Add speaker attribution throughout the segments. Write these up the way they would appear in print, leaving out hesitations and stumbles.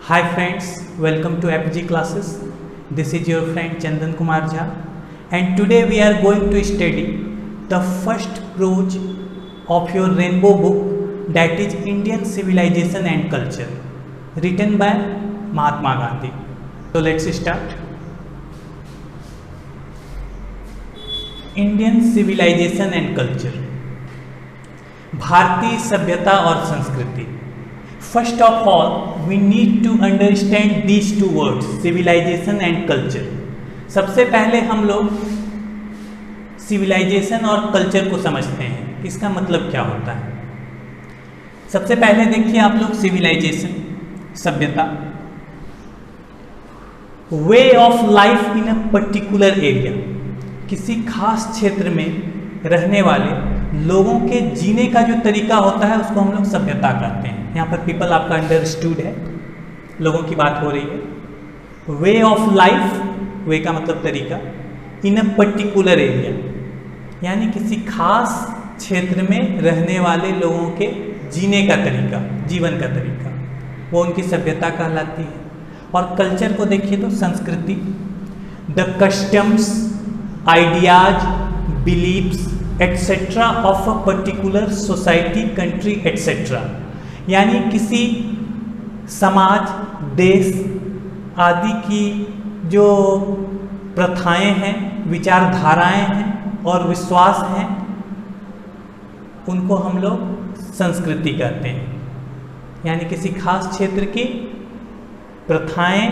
Speaker 1: Hi friends, welcome to FG classes. This is your friend Chandan Kumar Jha, and today we are going to study the first prose of your rainbow book, that is Indian Civilization and Culture, written by Mahatma Gandhi. So let's start. Indian Civilization and Culture, भारतीय सभ्यता और संस्कृति. First of all, we need to understand these two words, civilization and culture. सबसे पहले हम लोग civilization और culture को समझते हैं, इसका मतलब क्या होता है. सबसे पहले देखिए आप लोग civilization, सभ्यता, way of life in a particular area, किसी खास क्षेत्र में रहने वाले लोगों के जीने का जो तरीका होता है उसको हम लोग सभ्यता कहते हैं. यहाँ पर पीपल आपका अंडरस्टूड है, लोगों की बात हो रही है. वे ऑफ लाइफ, वे का मतलब तरीका, इन अ पर्टिकुलर एरिया यानी किसी खास क्षेत्र में रहने वाले लोगों के जीने का तरीका, जीवन का तरीका, वो उनकी सभ्यता कहलाती है. और कल्चर को देखिए तो संस्कृति, the customs, ideas, beliefs etcetera of a particular society, country etcetera, यानी किसी समाज, देश आदि की जो प्रथाएं हैं, विचारधाराएं हैं और विश्वास हैं, उनको हम लोग संस्कृति कहते हैं. यानी किसी खास क्षेत्र की प्रथाएं,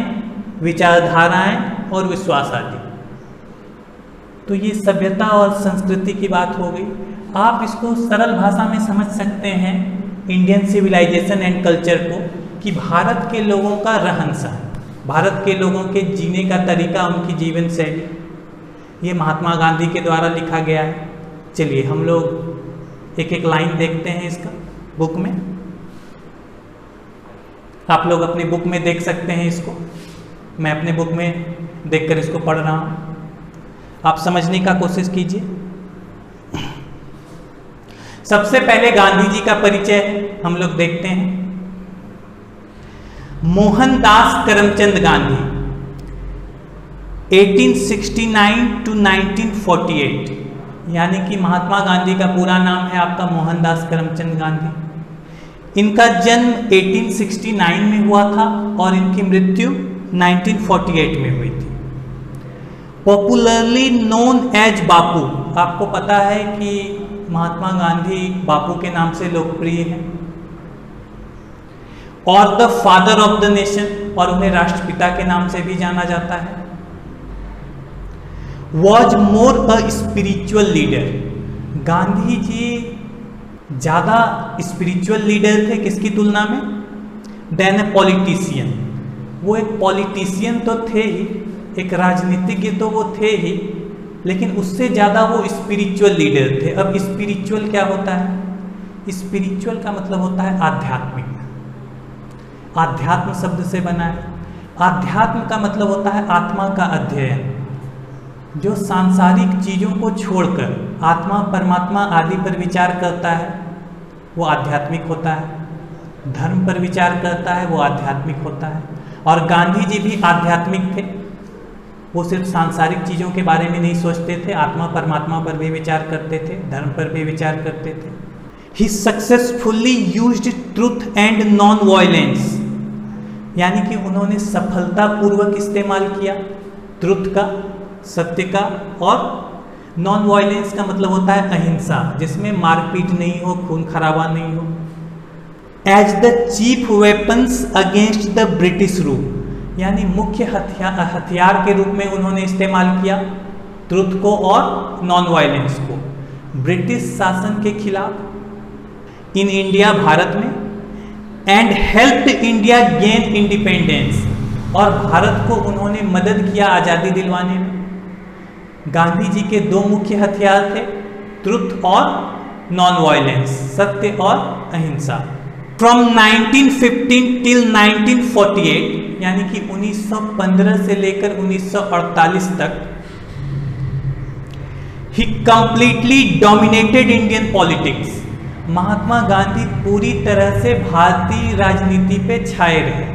Speaker 1: विचारधाराएं और विश्वास आदि. तो ये सभ्यता और संस्कृति की बात हो गई. आप इसको सरल भाषा में समझ सकते हैं इंडियन सिविलाइजेशन एंड कल्चर को कि भारत के लोगों का रहन सहन, भारत के लोगों के जीने का तरीका, उनकी जीवन शैली, ये महात्मा गांधी के द्वारा लिखा गया है. चलिए हम लोग एक एक लाइन देखते हैं इसका बुक में. आप लोग अपनी बुक में देख सकते हैं इसको, मैं अपने बुक में देखकर इसको पढ़ रहा हूँ, आप समझने का कोशिश कीजिए. सबसे पहले गांधी जी का परिचय हम लोग देखते हैं. मोहनदास करमचंद गांधी 1869 to 1948, यानी कि महात्मा गांधी का पूरा नाम है आपका मोहनदास करमचंद गांधी. इनका जन्म 1869 में हुआ था और इनकी मृत्यु 1948 में हुई थी. पॉपुलरली नोन एज बापू, आपको पता है कि महात्मा गांधी बापू के नाम से लोकप्रिय हैं. और the father of the nation, और उन्हें राष्ट्रपिता के नाम से भी जाना जाता है. Was more a spiritual leader, Gandhi ji ज्यादा स्पिरिचुअल लीडर थे किसकी तुलना में, देन ए पॉलिटिशियन. वो एक पॉलिटिशियन तो थे ही, एक राजनीतिज्ञ तो वो थे ही, लेकिन उससे ज़्यादा वो स्पिरिचुअल लीडर थे. अब स्पिरिचुअल क्या होता है? स्पिरिचुअल का मतलब होता है आध्यात्मिक. आध्यात्म शब्द से बना है. आध्यात्म का मतलब होता है आत्मा का अध्ययन, जो सांसारिक चीज़ों को छोड़कर आत्मा, परमात्मा आदि पर विचार करता है, वो आध्यात्मिक होता है. धर्म पर विचार करता है, वो आध्यात्मिक होता है. और गांधी जी भी आध्यात्मिक थे. वो सिर्फ सांसारिक चीज़ों के बारे में नहीं सोचते थे, आत्मा परमात्मा पर भी विचार करते थे, धर्म पर भी विचार करते थे. He successfully used truth and non violence, यानी कि उन्होंने सफलतापूर्वक इस्तेमाल किया ट्रुथ का, सत्य का, और नॉन वायलेंस का मतलब होता है अहिंसा, जिसमें मारपीट नहीं हो, खून खराबा नहीं हो. As the chief weapons against the British rule, यानी मुख्य हथियार के रूप में उन्होंने इस्तेमाल किया ट्रुथ को और नॉन वायलेंस को ब्रिटिश शासन के खिलाफ इन इंडिया, भारत में. And helped India gain independence, और भारत को उन्होंने मदद किया आज़ादी दिलवाने में. गांधी जी के दो मुख्य हथियार थे, ट्रुथ और नॉन वायलेंस, सत्य और अहिंसा. फ्रॉम 1915 टिल 1948, यानी कि 1915 से लेकर 1948 तक ही completely dominated Indian politics, Mahatma Gandhi पूरी तरह से भारतीय राजनीति पे छाए रहे.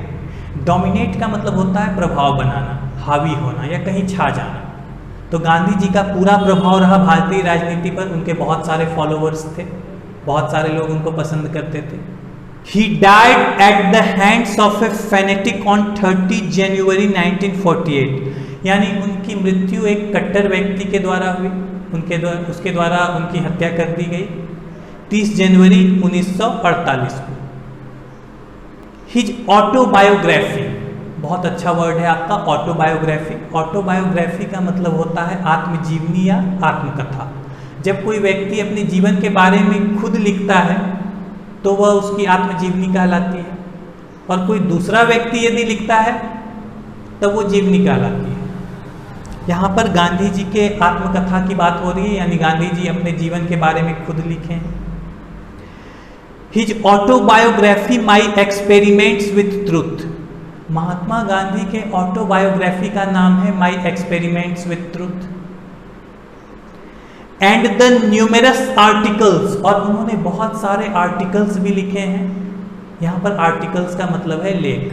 Speaker 1: डोमिनेट का मतलब होता है प्रभाव बनाना, हावी होना या कहीं छा जाना। तो गांधी जी का पूरा प्रभाव रहा भारतीय राजनीति पर, उनके बहुत सारे फॉलोअर्स थे, बहुत सारे लोग उनको पसंद करते थे। He died at the hands of a fanatic on 30 जनवरी 1948, यानी उनकी मृत्यु एक कट्टर व्यक्ति के द्वारा हुई, उसके द्वारा उनकी हत्या कर दी गई 30 जनवरी 1948 को। हिज ऑटोबायोग्राफी, बहुत अच्छा वर्ड है आपका ऑटोबायोग्राफी। ऑटोबायोग्राफी का मतलब होता है आत्मजीवनी या आत्मकथा। जब कोई व्यक्ति अपने जीवन के बारे में खुद लिखता है तो वह उसकी आत्मजीवनी कहलाती है, और कोई दूसरा व्यक्ति यदि लिखता है तब वो जीवनी कहलाती है। यहाँ पर गांधी जी के आत्मकथा की बात हो रही है, यानी गांधी जी अपने जीवन के बारे में खुद लिखे हैं। His autobiography My Experiments with Truth, Mahatma Gandhi के ऑटोबायोग्राफी का नाम है My Experiments with Truth. And the numerous articles, और उन्होंने बहुत सारे आर्टिकल्स भी लिखे हैं। यहां पर आर्टिकल्स का मतलब है लेख।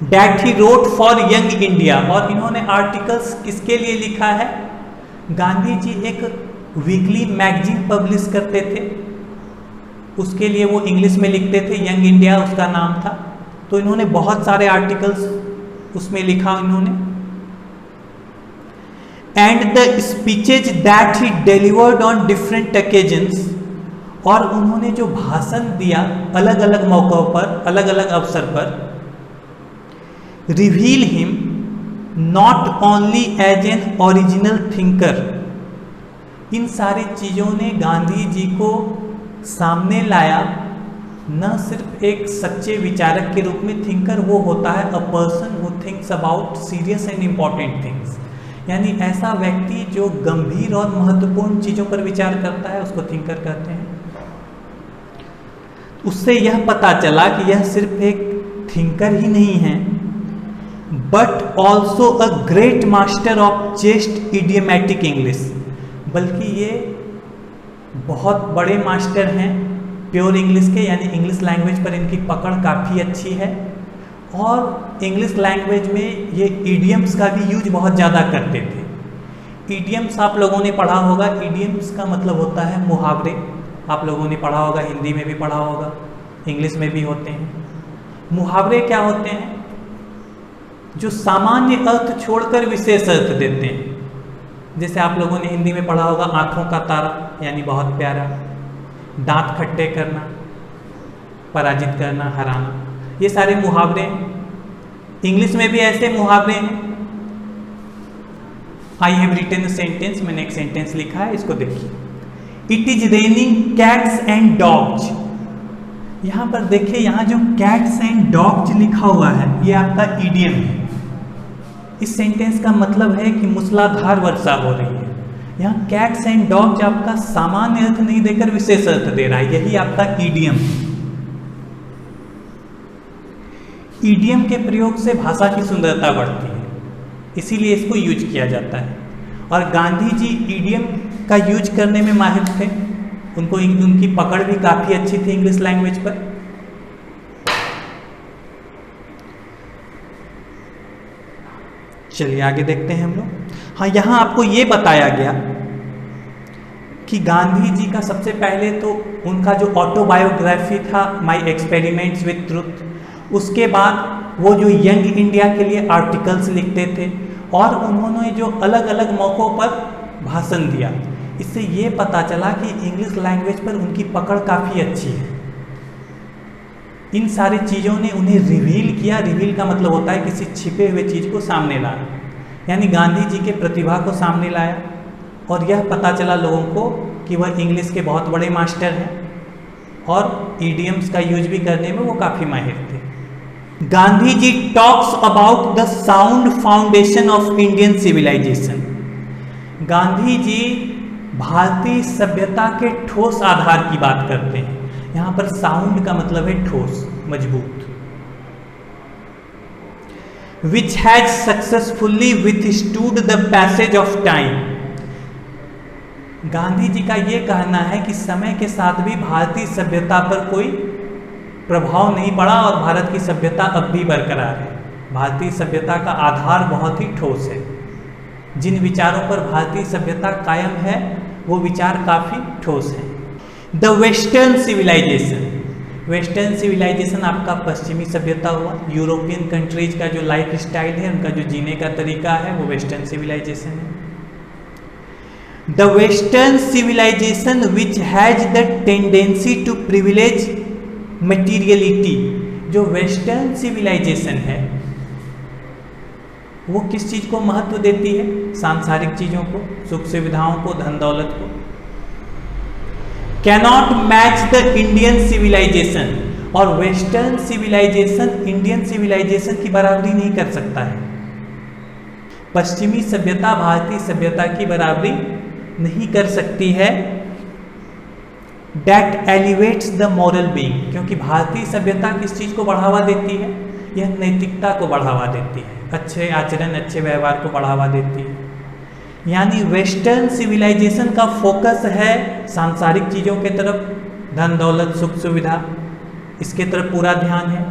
Speaker 1: That he wrote for young India, और इन्होंने आर्टिकल्स किसके लिए लिखा है? गांधी जी एक वीकली मैगजीन पब्लिश करते थे, उसके लिए वो इंग्लिश में लिखते थे, यंग इंडिया उसका नाम था। तो इन्होंने बहुत सारे आर्टिकल्स उसमें लिखा इन्होंने। And the speeches that he delivered on different occasions, और उन्होंने जो भाषण दिया अलग अलग मौक़ों पर, अलग अलग अवसर पर, reveal him not only as an original thinker, इन सारी चीज़ों ने गांधी जी को सामने लाया, न सिर्फ एक सच्चे विचारक के रूप में। थिंकर वो होता है a person who thinks about serious and important things, यानी ऐसा व्यक्ति जो गंभीर और महत्वपूर्ण चीज़ों पर विचार करता है उसको थिंकर कहते हैं। उससे यह पता चला कि यह सिर्फ एक थिंकर ही नहीं है, but also a great master of chaste idiomatic English, बल्कि ये बहुत बड़े मास्टर हैं प्योर इंग्लिश के, यानी इंग्लिश लैंग्वेज पर इनकी पकड़ काफ़ी अच्छी है। और इंग्लिश लैंग्वेज में ये ईडियम्स का भी यूज बहुत ज़्यादा करते थे। ईडियम्स आप लोगों ने पढ़ा होगा, ईडियम्स का मतलब होता है मुहावरे, आप लोगों ने पढ़ा होगा, हिंदी में भी पढ़ा होगा, इंग्लिश में भी होते हैं। मुहावरे क्या होते हैं? जो सामान्य अर्थ छोड़कर विशेष अर्थ देते हैं। जैसे आप लोगों ने हिंदी में पढ़ा होगा आँखों का तारा, यानी बहुत प्यारा, दांत खट्टे करना, पराजित करना, हराना, ये सारे मुहावरे हैं। इंग्लिश में भी ऐसे मुहावरे हैं। आई हैव रिटन सेंटेंस, मैंने एक सेंटेंस लिखा है, इसको देखिए। It is raining cats and dogs, यहाँ पर देखिए, यहाँ जो कैट्स एंड डॉग्स लिखा हुआ है ये आपका ईडियम है। इस सेंटेंस का मतलब है कि मूसलाधार वर्षा हो रही है। यहाँ कैट्स एंड डॉग्स आपका सामान्य अर्थ नहीं देकर विशेष अर्थ दे रहा है, यही आपका ईडियम है। ईडियम के प्रयोग से भाषा की सुंदरता बढ़ती है, इसीलिए इसको यूज किया जाता है। और गांधी जी ईडियम का यूज करने में माहिर थे, उनको उनकी पकड़ भी काफ़ी अच्छी थी इंग्लिश लैंग्वेज पर। चलिए आगे देखते हैं हम लोग। हाँ, यहाँ आपको ये बताया गया कि गांधी जी का सबसे पहले तो उनका जो ऑटोबायोग्राफी था माई एक्सपेरिमेंट्स विथ ट्रूथ, उसके बाद वो जो यंग इंडिया के लिए आर्टिकल्स लिखते थे, और उन्होंने जो अलग अलग मौक़ों पर भाषण दिया। इससे ये पता चला कि इंग्लिश लैंग्वेज पर उनकी पकड़ काफ़ी अच्छी है। इन सारी चीज़ों ने उन्हें रिवील किया। रिवील का मतलब होता है किसी छिपे हुए चीज़ को सामने लाना, यानी गांधी जी के प्रतिभा को सामने लाया, और यह पता चला लोगों को कि वह इंग्लिश के बहुत बड़े मास्टर हैं और ईडियम्स का यूज भी करने में वो काफ़ी माहिर थे। Gandhi ji talks about the sound foundation of Indian civilisation, Gandhi ji भारतीय सभ्यता के ठोस आधार की बात करते हैं। यहाँ पर साउंड का मतलब है ठोस, मजबूत। Which has successfully withstood the passage of time, Gandhi ji का ये कहना है कि समय के साथ भी भारतीय सभ्यता पर कोई प्रभाव नहीं पड़ा और भारत की सभ्यता अब भी बरकरार है। भारतीय सभ्यता का आधार बहुत ही ठोस है। जिन विचारों पर भारतीय सभ्यता कायम है वो विचार काफ़ी ठोस हैं। The western civilisation, western civilisation आपका पश्चिमी सभ्यता हुआ। यूरोपियन कंट्रीज का जो लाइफ स्टाइल है, उनका जो जीने का तरीका है, वो वेस्टर्न सिविलाइजेशन है। The western civilisation which has the tendency to privilege materiality, जो वेस्टर्न सिविलाइजेशन है वो किस चीज़ को महत्व देती है? सांसारिक चीज़ों को, सुख सुविधाओं को, धन दौलत को। Cannot match the Indian civilisation, और वेस्टर्न सिविलाइजेशन इंडियन सिविलाइजेशन की बराबरी नहीं कर सकता है। पश्चिमी सभ्यता भारतीय सभ्यता की बराबरी नहीं कर सकती है। That elevates the moral being, क्योंकि भारतीय सभ्यता किस चीज़ को बढ़ावा देती है? यह नैतिकता को बढ़ावा देती है, अच्छे आचरण, अच्छे व्यवहार को बढ़ावा देती है। यानी वेस्टर्न सिविलाइजेशन का फोकस है सांसारिक चीज़ों के तरफ, धन दौलत सुख सुविधा, इसके तरफ पूरा ध्यान है।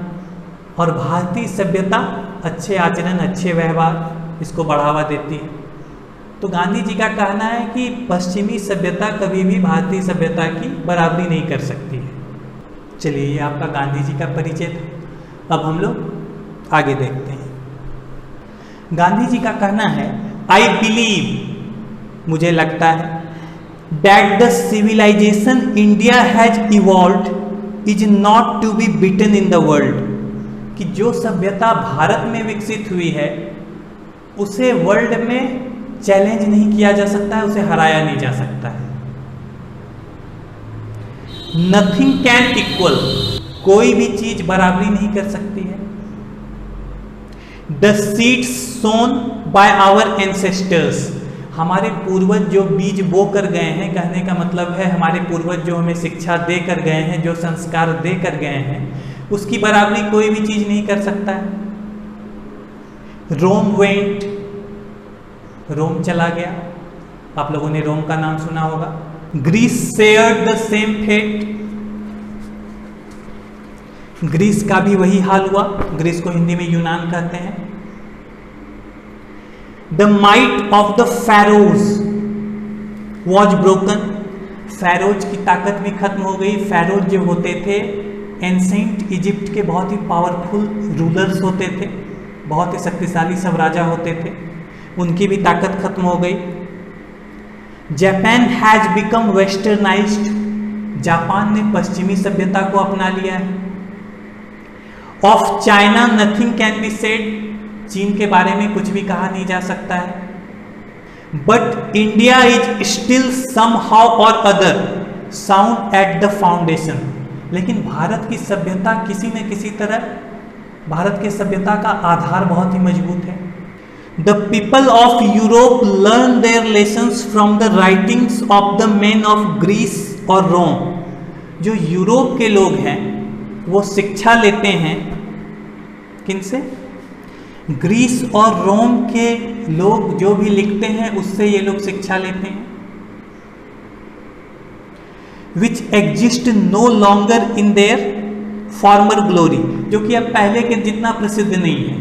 Speaker 1: और भारतीय सभ्यता अच्छे आचरण, अच्छे व्यवहार, इसको बढ़ावा देती है। तो गांधी जी का कहना है कि पश्चिमी सभ्यता कभी भी भारतीय सभ्यता की बराबरी नहीं कर सकती है। चलिए, ये आपका गांधी जी का परिचय था। अब हम लोग आगे देखते हैं। गांधी जी का कहना है, आई बिलीव, मुझे लगता है, that the civilisation India has evolved is not to be beaten in the world, कि जो सभ्यता भारत में विकसित हुई है उसे वर्ल्ड में चैलेंज नहीं किया जा सकता है, उसे हराया नहीं जा सकता है। नथिंग कैन इक्वल, कोई भी चीज बराबरी नहीं कर सकती है। The seeds sown by our ancestors, हमारे पूर्वज जो बीज बो कर गए हैं, कहने का मतलब है हमारे पूर्वज जो हमें शिक्षा दे कर गए हैं, जो संस्कार दे कर गए हैं, उसकी बराबरी कोई भी चीज नहीं कर सकता है। रोम वेंट, रोम चला गया, आप लोगों ने रोम का नाम सुना होगा। Greece shared the same fate, Greece का भी वही हाल हुआ। ग्रीस को हिंदी में यूनान कहते हैं। The might of the Pharaoh's was broken, Pharaoh's की ताकत भी खत्म हो गई। फैरोज जो होते थे एंसेंट इजिप्ट के बहुत ही पावरफुल रूलर्स होते थे, बहुत ही शक्तिशाली सब राजा होते थे, उनकी भी ताकत खत्म हो गई। Japan has become westernised, Japan ने पश्चिमी सभ्यता को अपना लिया है। Of China nothing can be said, चीन के बारे में कुछ भी कहा नहीं जा सकता है। But India is still somehow or other sound at the foundation, लेकिन भारत की सभ्यता किसी न किसी तरह, भारत की सभ्यता का आधार बहुत ही मजबूत है। The people of Europe learn their lessons from the writings of the man of Greece और रोम, जो यूरोप के लोग हैं वो शिक्षा लेते हैं किनसे? ग्रीस और रोम के लोग जो भी लिखते हैं उससे ये लोग शिक्षा लेते हैं। Which exist no longer in their former glory, जो कि अब पहले के जितना प्रसिद्ध नहीं है।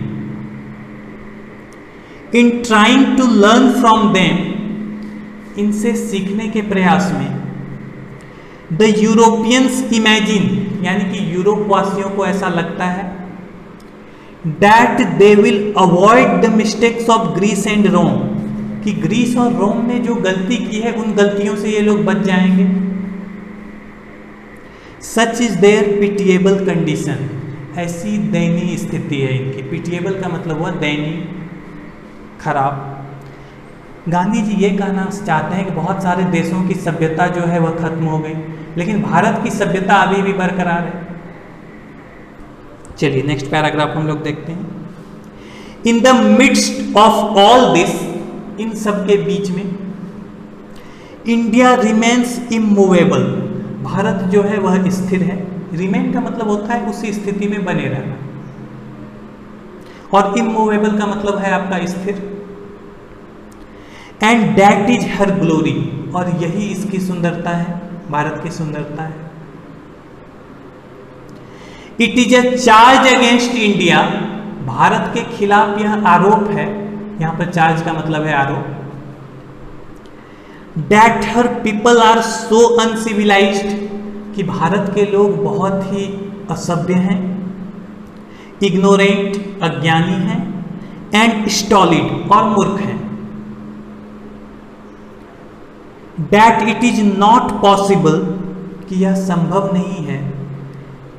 Speaker 1: In trying to learn from them, इनसे सीखने के प्रयास में। द यूरोपियंस इमेजिन, यानी कि यूरोप वासियों को ऐसा लगता है that they will avoid the mistakes of Greece and Rome, कि ग्रीस और रोम ने जो गलती की है उन गलतियों से ये लोग बच जाएंगे। Such is their pitiable condition, ऐसी दयनीय स्थिति है इनकी। पिटिएबल का मतलब हुआ दयनीय, खराब। गांधी जी ये कहना चाहते हैं कि बहुत सारे देशों की सभ्यता जो है वह खत्म हो गई, लेकिन भारत की सभ्यता अभी भी बरकरार है। चलिए नेक्स्ट पैराग्राफ हम लोग देखते हैं। In the midst of all this, इन सब के बीच में, इंडिया रिमेन्स इमूवेबल, भारत जो है वह स्थिर है। रिमेन का मतलब होता है उसी स्थिति में बने रहना, और इमूवेबल का मतलब है आपका स्थिर। And that is her glory, और यही इसकी सुंदरता है, भारत की सुंदरता है। It is a charge against India, Bharat के खिलाफ यह आरोप है, यहां पर चार्ज का मतलब है आरोप। That her people are so uncivilised, कि भारत के लोग बहुत ही असभ्य हैं, इग्नोरेंट अज्ञानी हैं, एंड स्टॉलिड और मूर्ख हैं। That it is not possible, कि यह संभव नहीं है,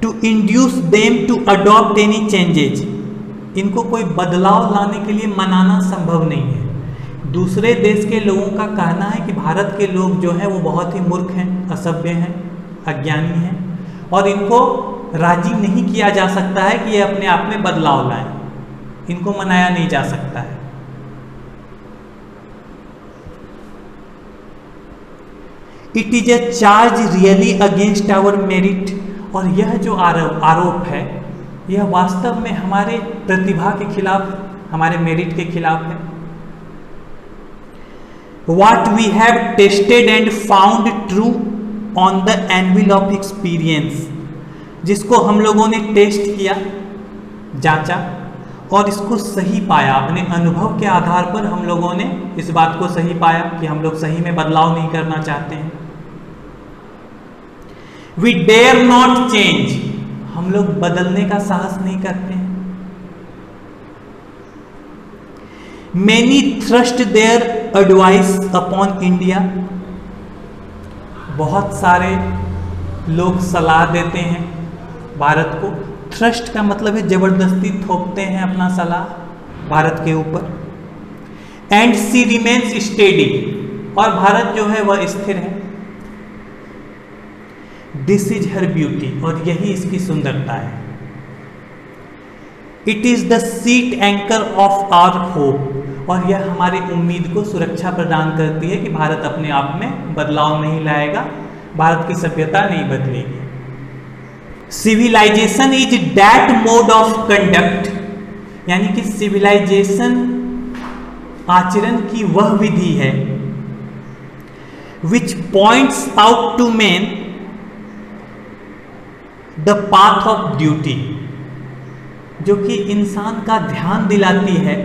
Speaker 1: to induce them to adopt any changes, इनको कोई बदलाव लाने के लिए मनाना संभव नहीं है। दूसरे देश के लोगों का कहना है कि भारत के लोग जो हैं वो बहुत ही मूर्ख हैं, असभ्य हैं, अज्ञानी हैं, और इनको राजी नहीं किया जा सकता है कि ये अपने आप में बदलाव लाएं, इनको मनाया नहीं जा सकता है। It is a charge really against our merit, और यह जो आरोप है यह वास्तव में हमारे प्रतिभा के खिलाफ, हमारे मेरिट के खिलाफ है। What we have tested and found true on the anvil of experience, जिसको हम लोगों ने टेस्ट किया, जांचा और इसको सही पाया, अपने अनुभव के आधार पर हम लोगों ने इस बात को सही पाया कि हम लोग सही में बदलाव नहीं करना चाहते हैं। We dare not change, हम लोग बदलने का साहस नहीं करते हैं। Many thrust their advice upon India, बहुत सारे लोग सलाह देते हैं भारत को। थ्रस्ट का मतलब है जबरदस्ती थोपते हैं अपना सलाह भारत के ऊपर। एंड सी रिमेन्स स्टेडी, और भारत जो है वह स्थिर है। दिस इज हर ब्यूटी, और यही इसकी सुंदरता है। It is the sheet anchor of our hope, और यह हमारी उम्मीद को सुरक्षा प्रदान करती है कि भारत अपने आप में बदलाव नहीं लाएगा, भारत की सभ्यता नहीं बदलेगी। Civilisation is that mode of conduct, यानी कि सिविलाइजेशन आचरण की वह विधि है which points out to man the path of duty, जो कि इंसान का ध्यान दिलाती है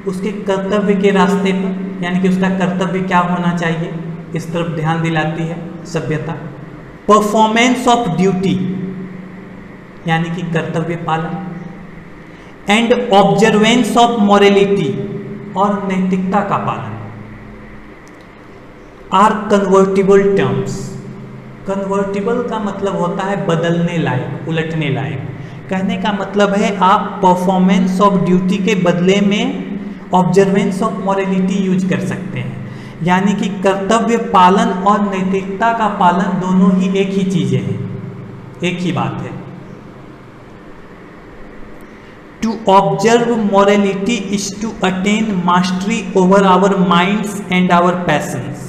Speaker 1: उसके कर्तव्य के रास्ते पर, यानी कि उसका कर्तव्य क्या होना चाहिए इस तरफ ध्यान दिलाती है सभ्यता। परफॉर्मेंस ऑफ ड्यूटी, यानी कि कर्तव्य पालन। एंड ऑब्जर्वेंस ऑफ मॉरलिटी, और नैतिकता का पालन। आर कन्वर्टिबल टर्म्स, कन्वर्टिबल का मतलब होता है बदलने लायक, उलटने लायक। कहने का मतलब है आप परफॉर्मेंस ऑफ ड्यूटी के बदले में ऑब्जर्वेंस ऑफ मॉरलिटी यूज कर सकते हैं, यानी कि कर्तव्य पालन और नैतिकता का पालन दोनों ही एक ही चीजें हैं, एक ही बात है। To observe morality is to attain mastery over our minds and our passions.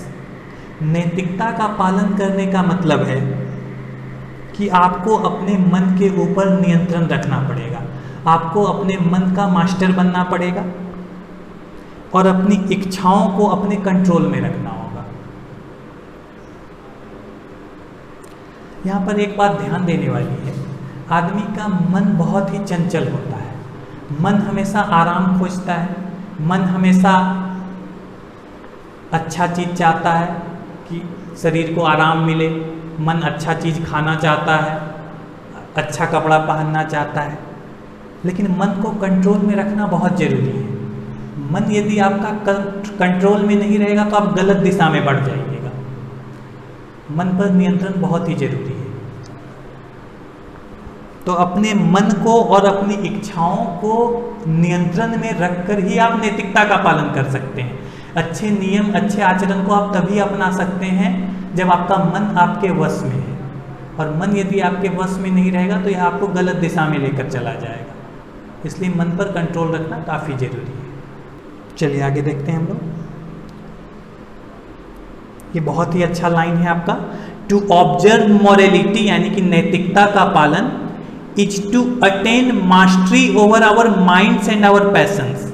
Speaker 1: नैतिकता का पालन करने का मतलब है कि आपको अपने मन के ऊपर नियंत्रण रखना पड़ेगा, आपको अपने मन का मास्टर बनना पड़ेगा और अपनी इच्छाओं को अपने कंट्रोल में रखना होगा। यहाँ पर एक बात ध्यान देने वाली है, आदमी का मन बहुत ही चंचल होता है, मन हमेशा आराम खोजता है, मन हमेशा अच्छा चीज़ चाहता है कि शरीर को आराम मिले, मन अच्छा चीज़ खाना चाहता है, अच्छा कपड़ा पहनना चाहता है, लेकिन मन को कंट्रोल में रखना बहुत ज़रूरी है। मन यदि आपका कंट्रोल में नहीं रहेगा तो आप गलत दिशा में बढ़ जाइएगा। मन पर नियंत्रण बहुत ही जरूरी है। तो अपने मन को और अपनी इच्छाओं को नियंत्रण में रखकर ही आप नैतिकता का पालन कर सकते हैं। अच्छे नियम, अच्छे आचरण को आप तभी अपना सकते हैं जब आपका मन आपके वश में है, और मन यदि आपके वश में नहीं रहेगा तो यह आपको गलत दिशा में लेकर चला जाएगा। इसलिए मन पर कंट्रोल रखना काफ़ी जरूरी है। चलिए आगे देखते हैं हम लोग। ये बहुत ही अच्छा लाइन है आपका, टू ऑब्जर्व मॉरलिटी यानी कि नैतिकता का पालन, is to attain mastery over our minds and our passions,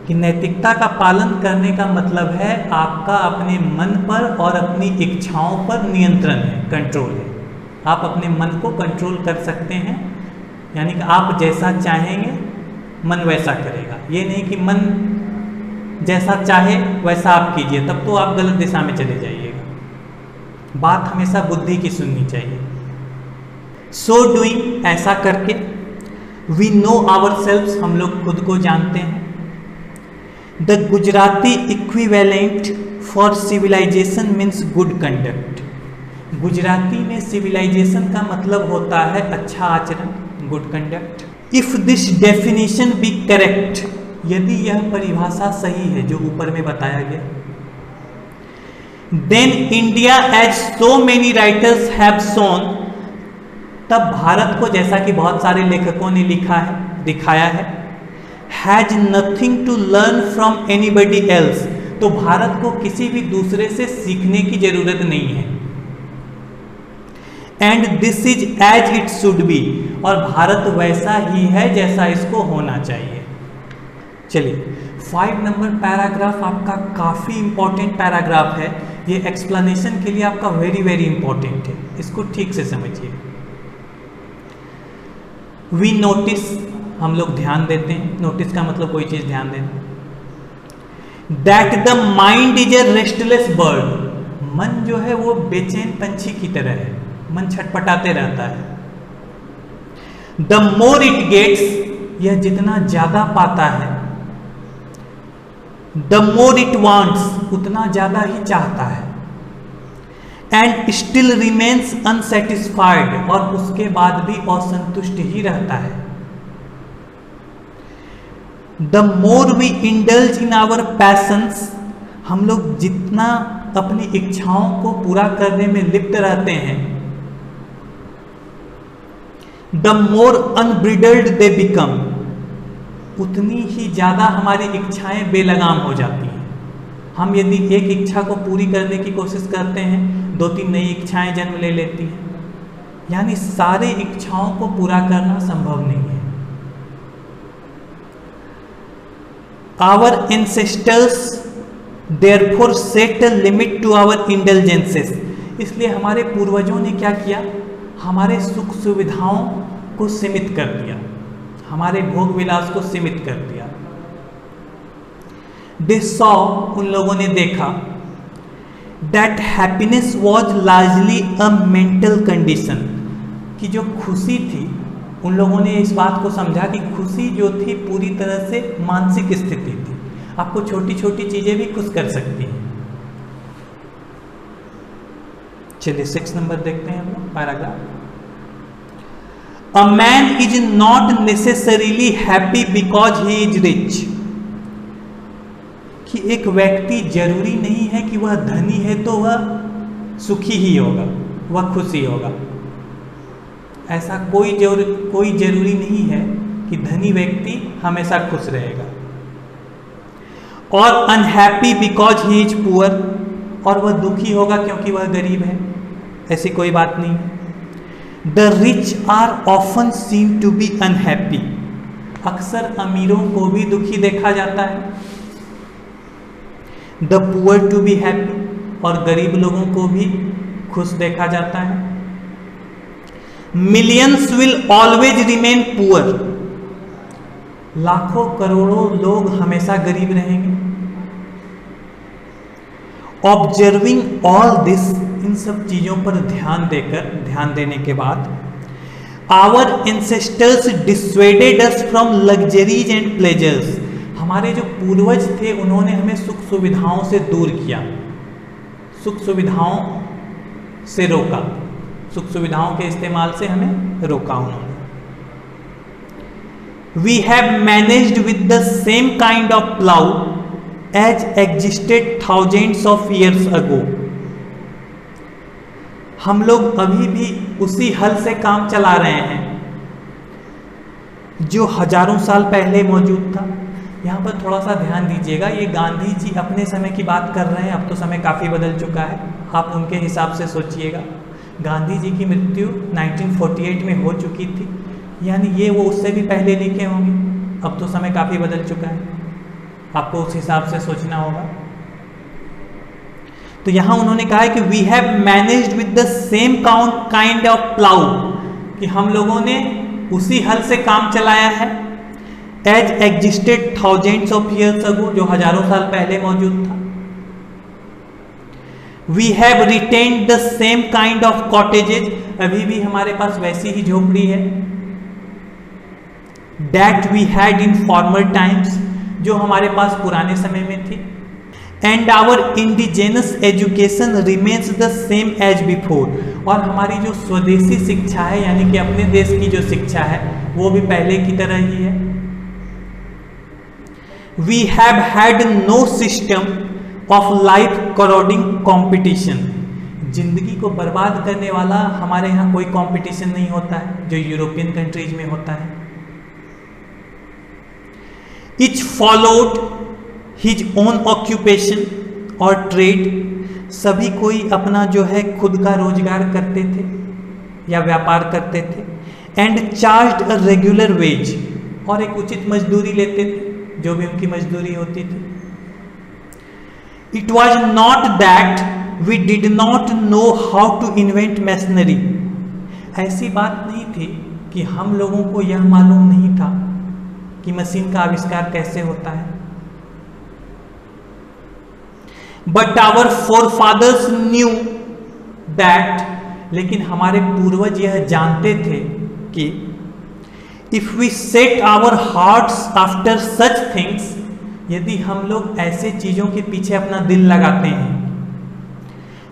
Speaker 1: कि नैतिकता का पालन करने का मतलब है आपका अपने मन पर और अपनी इच्छाओं पर नियंत्रण है, कंट्रोल है। आप अपने मन को कंट्रोल कर सकते हैं यानी कि आप जैसा चाहेंगे मन वैसा करेगा, ये नहीं कि मन जैसा चाहे वैसा आप कीजिए, तब तो आप गलत दिशा में चले जाइएगा। बात हमेशा बुद्धि की सुननी चाहिए। सो डूइंग, ऐसा करके, वी नो आवर सेल्व्स, हम लोग खुद को जानते हैं। The Gujarati equivalent for civilisation means good conduct. Gujarati में सिविलाइजेशन का मतलब होता है अच्छा आचरण, good conduct. If this definition be correct, यदि यह परिभाषा सही है जो ऊपर में बताया गया, then India as so many writers have shown, तब भारत को, जैसा कि बहुत सारे लेखकों ने लिखा है, दिखाया है, has nothing to learn from anybody else, तो भारत को किसी भी दूसरे से सीखने की जरूरत नहीं है। And this is as it should be, और भारत वैसा ही है जैसा इसको होना चाहिए। चलिए 5 नंबर पैराग्राफ आपका काफ़ी इंपॉर्टेंट पैराग्राफ है, ये एक्सप्लेनेशन के लिए आपका वेरी वेरी इंपॉर्टेंट है, इसको ठीक से समझिए। वी नोटिस, हम लोग ध्यान देते हैं, नोटिस का मतलब कोई चीज़ ध्यान देना। That the mind is a restless bird, मन जो है वो बेचैन पंछी की तरह है, मन छटपटाते रहता है। द मोर इट गेट्स, यह जितना ज्यादा पाता है, द मोर इट वांट्स, उतना ज्यादा ही चाहता है। एंड स्टिल रिमेन्स अनसेटिस्फाइड, और उसके बाद भी असंतुष्ट ही रहता है। The more we indulge in our passions, हम लोग जितना अपनी इच्छाओं को पूरा करने में लिप्त रहते हैं, the more unbridled they become, उतनी ही ज़्यादा हमारी इच्छाएं बेलगाम हो जाती हैं। हम यदि एक इच्छा को पूरी करने की कोशिश करते हैं, 2-3 नई इच्छाएं जन्म ले लेती हैं, यानी सारे इच्छाओं को पूरा करना संभव नहीं है। Our ancestors therefore set a limit to our indulgences, इसलिए हमारे पूर्वजों ने क्या किया, हमारे सुख सुविधाओं को सीमित कर दिया, हमारे भोग विलास को सीमित कर दिया। दे सॉ, उन लोगों ने देखा, that happiness was largely a mental condition, कि जो खुशी थी, उन लोगों ने इस बात को समझा कि खुशी जो थी पूरी तरह से मानसिक स्थिति थी। आपको छोटी छोटी चीजें भी खुश कर सकती हैं। चलिए 6 नंबर देखते हैं हम लोग paragraph. A man is not necessarily happy because he is rich, कि एक व्यक्ति जरूरी नहीं है कि वह धनी है तो वह सुखी ही होगा, वह खुशी होगा। ऐसा कोई जरूरी नहीं है कि धनी व्यक्ति हमेशा खुश रहेगा। और unhappy because he is poor, और वह दुखी होगा क्योंकि वह गरीब है, ऐसी कोई बात नहीं है। The rich are often seen to be unhappy, अक्सर अमीरों को भी दुखी देखा जाता है। The poor to be happy, और गरीब लोगों को भी खुश देखा जाता है। Millions will always remain poor, लाखों करोड़ों लोग हमेशा गरीब रहेंगे। ऑब्जर्विंग ऑल दिस, इन सब चीजों पर ध्यान देने के बाद, our ancestors dissuaded us from luxuries and pleasures, हमारे जो पूर्वज थे उन्होंने हमें सुख सुविधाओं से दूर किया, सुख सुविधाओं से रोका, सुख सुविधाओं के इस्तेमाल से हमें रोका उन्होंने। We have managed with the same kind of plough as existed thousands of years ago, हम लोग अभी भी उसी हल से काम चला रहे हैं जो हजारों साल पहले मौजूद था। यहाँ पर थोड़ा सा ध्यान दीजिएगा, ये गांधी जी अपने समय की बात कर रहे हैं, अब तो समय काफ़ी बदल चुका है, आप उनके हिसाब से सोचिएगा। गांधी जी की मृत्यु 1948 में हो चुकी थी, यानी ये वो उससे भी पहले लिखे होंगे, अब तो समय काफ़ी बदल चुका है, आपको उस हिसाब से सोचना होगा। तो यहाँ उन्होंने कहा है कि we have managed with the same kind of plough, कि हम लोगों ने उसी हल से काम चलाया है। As existed thousands of years ago, जो हजारों साल पहले मौजूद था। We have retained the same kind of cottages, अभी भी हमारे पास वैसी ही झोपड़ी है। That we had in former times, जो हमारे पास पुराने समय में थी। And our indigenous education remains the same as before, और हमारी जो स्वदेशी शिक्षा है यानी कि अपने देश की जो शिक्षा है वो भी पहले की तरह ही है। We have had no system of life corroding competition, जिंदगी को बर्बाद करने वाला हमारे यहाँ कोई कंपटीशन नहीं होता है जो यूरोपियन कंट्रीज में होता है। Each followed his own occupation और ट्रेड, सभी कोई अपना जो है खुद का रोजगार करते थे या व्यापार करते थे। And charged a regular wage, और एक उचित मजदूरी लेते थे जो भी उनकी मजदूरी होती थी। It was not that we did not know how to invent machinery, ऐसी बात नहीं थी कि हम लोगों को यह मालूम नहीं था कि मशीन का आविष्कार कैसे होता है। But our forefathers knew that, लेकिन हमारे पूर्वज यह जानते थे कि if we set our hearts after such things, यदि हम लोग ऐसे चीजों के पीछे अपना दिल लगाते हैं,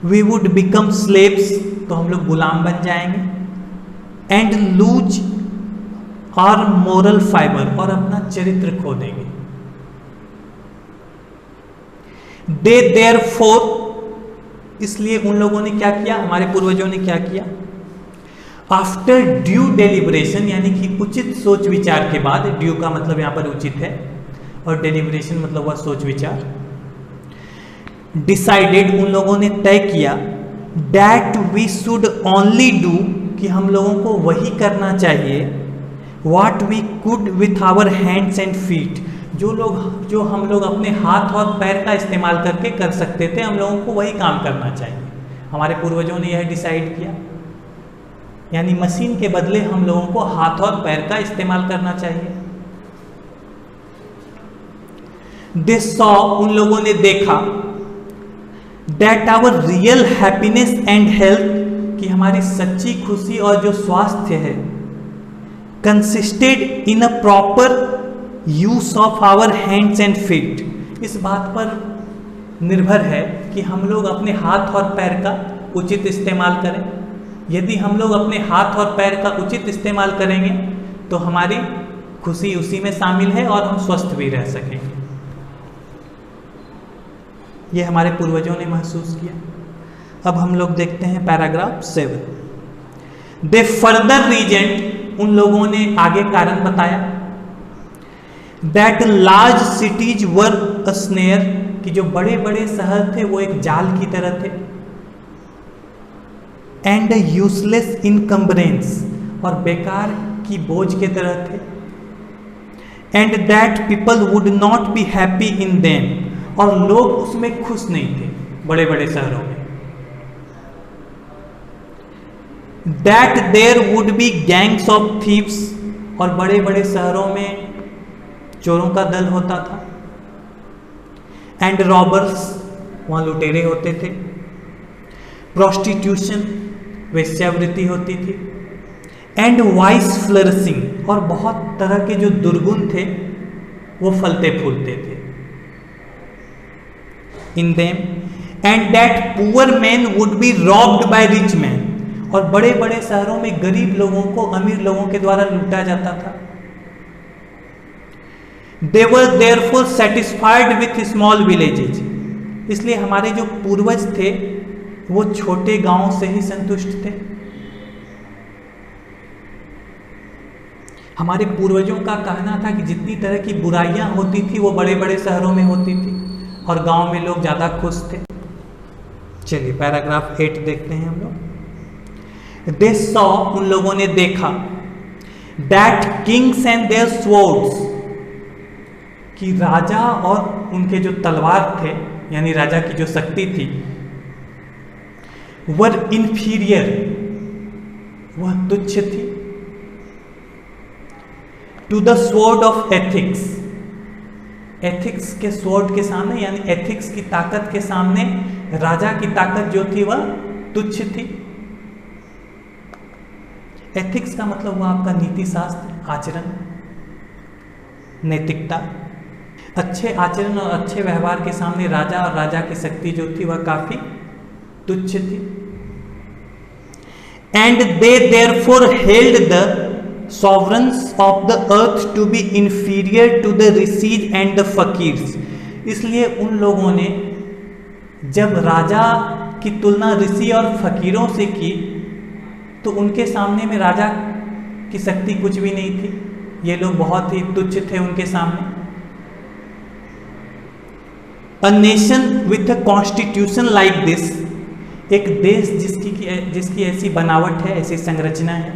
Speaker 1: वी वुड बिकम स्लेव्स, तो हम लोग गुलाम बन जाएंगे। एंड लूज और मोरल फाइबर, और अपना चरित्र खो देंगे। दे देयरफॉर, इसलिए उन लोगों ने क्या किया, हमारे पूर्वजों ने क्या किया, आफ्टर ड्यू डेलिब्रेशन, यानी कि उचित सोच विचार के बाद, ड्यू का मतलब यहां पर उचित है और डेलिब्रेशन मतलब वह सोच विचार, डिसाइडेड, उन लोगों ने तय किया, that we should only do, कि हम लोगों को वही करना चाहिए, What we could with our hands and feet, जो हम लोग अपने हाथ और पैर का इस्तेमाल करके कर सकते थे, हम लोगों को वही काम करना चाहिए। हमारे पूर्वजों ने यह डिसाइड किया, यानी मशीन के बदले हम लोगों को हाथ और पैर का इस्तेमाल करना चाहिए। They saw, उन लोगों ने देखा, that our real happiness and health, कि हमारी सच्ची खुशी और जो स्वास्थ्य है, consisted in a proper use of our hands and feet, इस बात पर निर्भर है कि हम लोग अपने हाथ और पैर का उचित इस्तेमाल करें। यदि हम लोग अपने हाथ और पैर का उचित इस्तेमाल करेंगे तो हमारी खुशी उसी में शामिल है और हम स्वस्थ भी रह सकेंगे। ये हमारे पूर्वजों ने महसूस किया। अब हम लोग देखते हैं पैराग्राफ 7। दे फर्दर रीजन, उन लोगों ने आगे कारण बताया, that large cities were a snare, कि जो बड़े बड़े शहर थे वो एक जाल की तरह थे, एंड यूजलेस इनकम्बरेंस, और बेकार की बोझ के तरह थे, and that people would not be happy in them, और लोग उसमें खुश नहीं थे बड़े बड़े शहरों में। That there would be gangs of thieves, और बड़े बड़े शहरों में चोरों का दल होता था, एंड रॉबर्स, वहां लुटेरे होते थे, प्रोस्टिट्यूशन, वेश्यावृत्ति होती थी, एंड वाइस फ्लरिशिंग, और बहुत तरह के जो दुर्गुण थे वो फलते फूलते थे in them, and that poor man would be robbed by rich man, और बड़े बड़े शहरों में गरीब लोगों को अमीर लोगों के द्वारा लूटा जाता था। They were therefore satisfied with small villages, इसलिए हमारे जो पूर्वज थे वो छोटे गांवों से ही संतुष्ट थे। हमारे पूर्वजों का कहना था कि जितनी तरह की बुराइयां होती थी वो बड़े बड़े शहरों में होती थी और गांव में लोग ज्यादा खुश थे। चलिए पैराग्राफ 8 देखते हैं हम लोग। They saw, उन लोगों ने देखा, that kings and their swords, कि राजा और उनके जो तलवार थे यानी राजा की जो शक्ति थी, वर इंफीरियर, वह तुच्छ थी, to the sword of ethics. Ethics के स्वॉर्ड के सामने यानी एथिक्स की ताकत के सामने राजा की ताकत जो थी वह तुच्छ थी। एथिक्स का मतलब हुआ आपका नीति शास्त्र, आचरण, नैतिकता। अच्छे आचरण और अच्छे व्यवहार के सामने राजा और राजा की शक्ति जो थी वह काफी तुच्छ थी। And they therefore held the sovereigns of the earth to be inferior to the rishis and the fakirs। इसलिए उन लोगों ने जब राजा की तुलना ऋषि और फकीरों से की तो उनके सामने में राजा की शक्ति कुछ भी नहीं थी, ये लोग बहुत ही तुच्छ थे उनके सामने। A nation with a constitution like this, एक देश जिसकी ऐसी बनावट है, ऐसी संरचना है,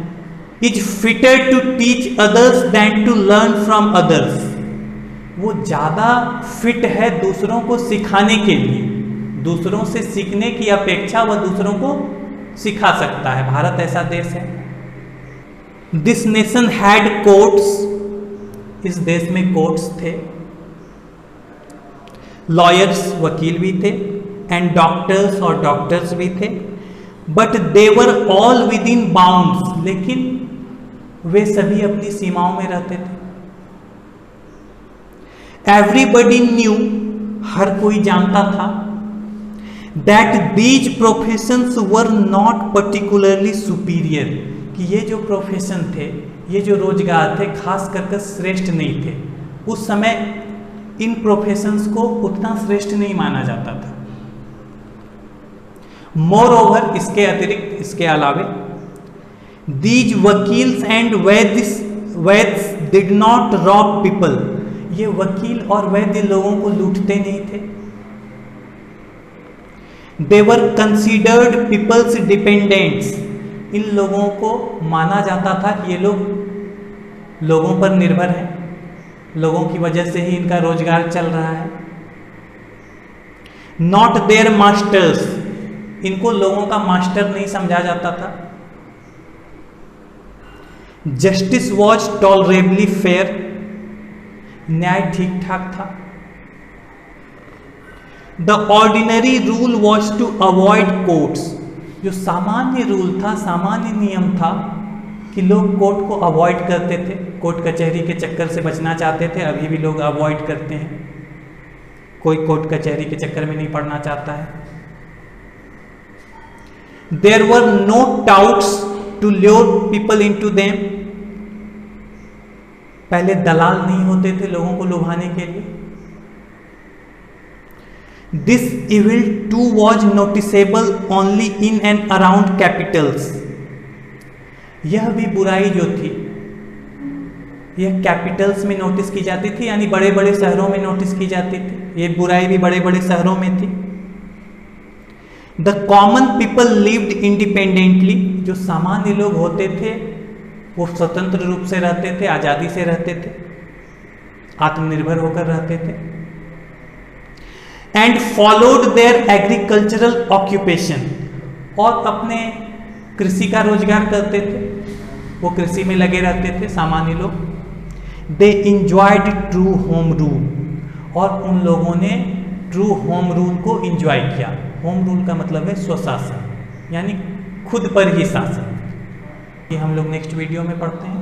Speaker 1: is fitter to teach others than to learn from others। वो ज़्यादा फिट है दूसरों को सिखाने के लिए, दूसरों से सीखने की अपेक्षा वह दूसरों को सिखा सकता है। भारत ऐसा देश है। दिस नेशन हैड कोर्ट्स, इस देश में कोर्ट्स थे, लॉयर्स वकील भी थे, एंड डॉक्टर्स और डॉक्टर्स भी थे, but they were all with in bounds, लेकिन वे सभी अपनी सीमाओं में रहते थे। एवरीबडी न्यू, हर कोई जानता था, that these professions were not particularly superior, कि ये जो प्रोफेशन थे, ये जो रोजगार थे खास करके श्रेष्ठ नहीं थे। उस समय इन प्रोफेशंस को उतना श्रेष्ठ नहीं माना जाता था। मोर ओवर, इसके अतिरिक्त, इसके अलावे, These वकील्स एंड वैद्स did not rob people, ये वकील और वैद्य लोगों को लूटते नहीं थे। They were considered people's dependents, इन लोगों को माना जाता था कि ये लोग लोगों पर निर्भर हैं, लोगों की वजह से ही इनका रोजगार चल रहा है। Not their masters, इनको लोगों का मास्टर नहीं समझा जाता था। जस्टिस वॉज टॉलरेबली फेयर, न्याय ठीक ठाक था। The ordinary rule was to avoid courts, जो सामान्य रूल था, सामान्य नियम था कि लोग कोर्ट को अवॉइड करते थे, कोर्ट कचहरी के चक्कर से बचना चाहते थे। अभी भी लोग अवॉइड करते हैं, कोई कोर्ट कचहरी के चक्कर में नहीं पड़ना चाहता है। There were no touts to lure people into them, पहले दलाल नहीं होते थे लोगों को लुभाने के लिए। This evil too was noticeable only in and around capitals, यह भी बुराई जो थी यह कैपिटल्स में नोटिस की जाती थी, यानी बड़े बड़े शहरों में नोटिस की जाती थी। ये बुराई भी बड़े बड़े शहरों में थी। The common people lived independently, जो सामान्य लोग होते थे वो स्वतंत्र रूप से रहते थे, आज़ादी से रहते थे, आत्मनिर्भर होकर रहते थे। And followed there agricultural occupation, और अपने कृषि का रोजगार करते थे, वो कृषि में लगे रहते थे सामान्य लोग। दे इंजॉयड ट्रू होम रूल, और उन लोगों ने ट्रू होम रूल को इंजॉय किया। होम रूल का मतलब है स्वशासन, यानी खुद पर ही शासन। ये हम लोग नेक्स्ट वीडियो में पढ़ते हैं।